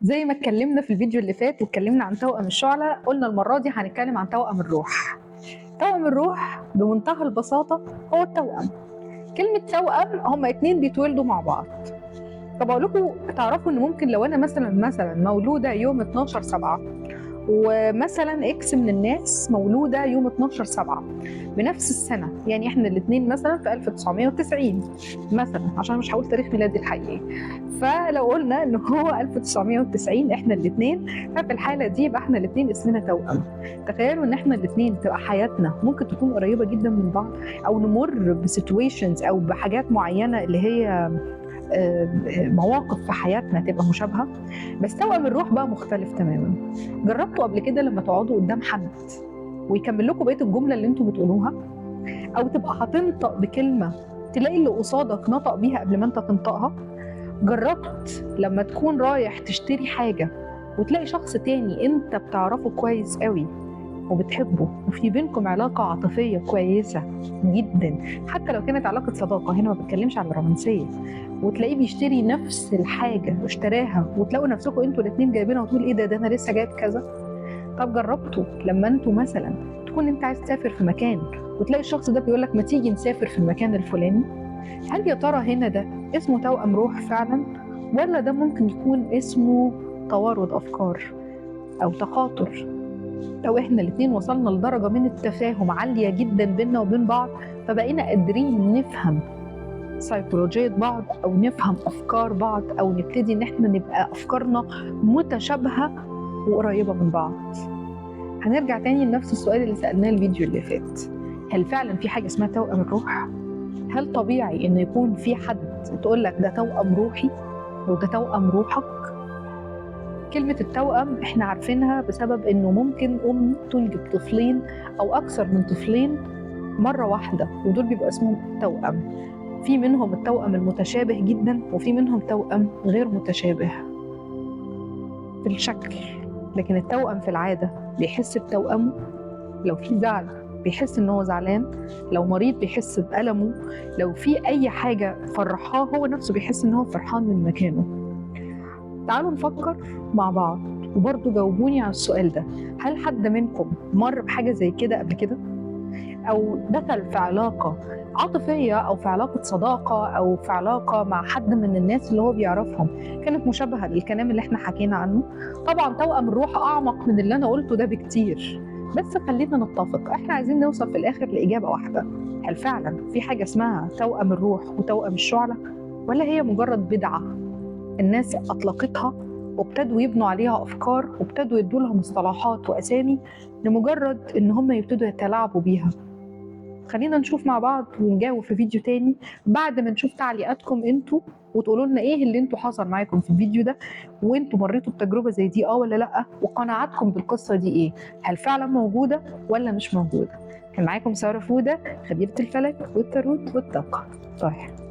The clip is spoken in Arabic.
زي ما اتكلمنا في الفيديو اللي فات واتكلمنا عن توأم الشعلة، قلنا المرة دي هنتكلم عن توأم الروح. توأم الروح بمنتهى البساطة هو التوأم. كلمة توأم هما اتنين بيتولدوا مع بعض. طب اقول لكم تعرفوا ان ممكن لو انا مثلا مولودة يوم 12/7 ومثلا اكس من الناس مولودة يوم 12/7 بنفس السنة، يعني احنا الاثنين مثلا في 1990 مثلا، عشان مش هقول تاريخ ميلادي الحقيقي، فلو قلنا ان هو 1990 احنا الاثنين، ففي الحالة دي يبقى احنا الاثنين اسمنا توأم. تخيلوا ان احنا الاثنين تبقى حياتنا ممكن تكون قريبة جدا من بعض، او نمر بسيتويشنز او بحاجات معينة اللي هي مواقف في حياتنا تبقى مشابهة. بس توأم الروح بقى مختلف تماما. جربتوا قبل كده لما تقعدوا قدام حد ويكمل لكم بقية الجملة اللي انتوا بتقولوها، او تبقى هتنطق بكلمة تلاقي اللي قصادك نطق بيها قبل ما انت تنطقها؟ جربت لما تكون رايح تشتري حاجة وتلاقي شخص تاني انت بتعرفه كويس قوي وبتحبه وفي بينكم علاقة عاطفية كويسة جدا، حتى لو كانت علاقة صداقة، هنا ما بتكلمش عن الرومانسية، وتلاقيه بيشتري نفس الحاجة اشتراها وتلاقوا نفسكم انتوا الاتنين جايبينها وتقول ايه ده انا لسه جايب كذا؟ طب جربتوا لما انتوا مثلا تكون انت عايز تسافر في مكان وتلاقي الشخص ده بيقول لك ما تيجي نسافر في المكان الفلاني؟ هل يا ترى هنا ده اسمه توأم روح فعلا، ولا ده ممكن يكون اسمه توارد افكار او تخاطر؟ لو احنا الاتنين وصلنا لدرجة من التفاهم عالية جدا بيننا وبين بعض، فبقينا قادرين نفهم سيكولوجية بعض او نفهم افكار بعض، او نبتدي ان احنا نبقى افكارنا متشابهة وقريبة من بعض. هنرجع تاني لنفس السؤال اللي سألناه الفيديو اللي فات، هل فعلا في حاجة اسمها توأم الروح؟ هل طبيعي ان يكون في حد تقول لك ده توأم روحي وده توأم روحك؟ كلمة التوأم احنا عارفينها بسبب انه ممكن تنجب طفلين او اكثر من طفلين مرة واحدة، ودول بيبقى اسمهم توأم. في منهم التوأم المتشابه جدا وفي منهم توأم غير متشابه في الشكل، لكن التوأم في العادة بيحس بتوأمه. لو في زعل بيحس ان هو زعلان، لو مريض بيحس بألمه، لو في اي حاجة فرحاه هو نفسه بيحس ان هو فرحان من مكانه. تعالوا نفكر مع بعض وبرضه جاوبوني على السؤال ده، هل حد منكم مر بحاجة زي كده قبل كده؟ أو دخل في علاقة عاطفية أو في علاقة صداقة أو في علاقة مع حد من الناس اللي هو بيعرفهم كانت مشابهة للكلام اللي احنا حكينا عنه؟ طبعا توأم الروح أعمق من اللي أنا قلته ده بكتير، بس خلينا نتفق احنا عايزين نوصل في الآخر لإجابة واحدة. هل فعلا في حاجة اسمها توأم الروح وتوأم الشعلة، ولا هي مجرد بدعة الناس أطلقتها وابتدوا يبنوا عليها أفكار وابتدوا يدوا لها مصطلحات وأسامي لمجرد إن هم يبتدوا يتلاعبوا بيها؟ خلينا نشوف مع بعض ونجاوب في فيديو تاني بعد ما نشوف تعليقاتكم انتوا، وتقولوا لنا ايه اللي انتوا حصل معاكم في الفيديو ده، وانتوا مريتوا بتجربة زي دي ولا لا، وقناعاتكم بالقصة دي ايه، هل فعلا موجودة ولا مش موجودة. كان معاكم سارة فودة، خبيرة الفلك والتاروت والطاقة. طيب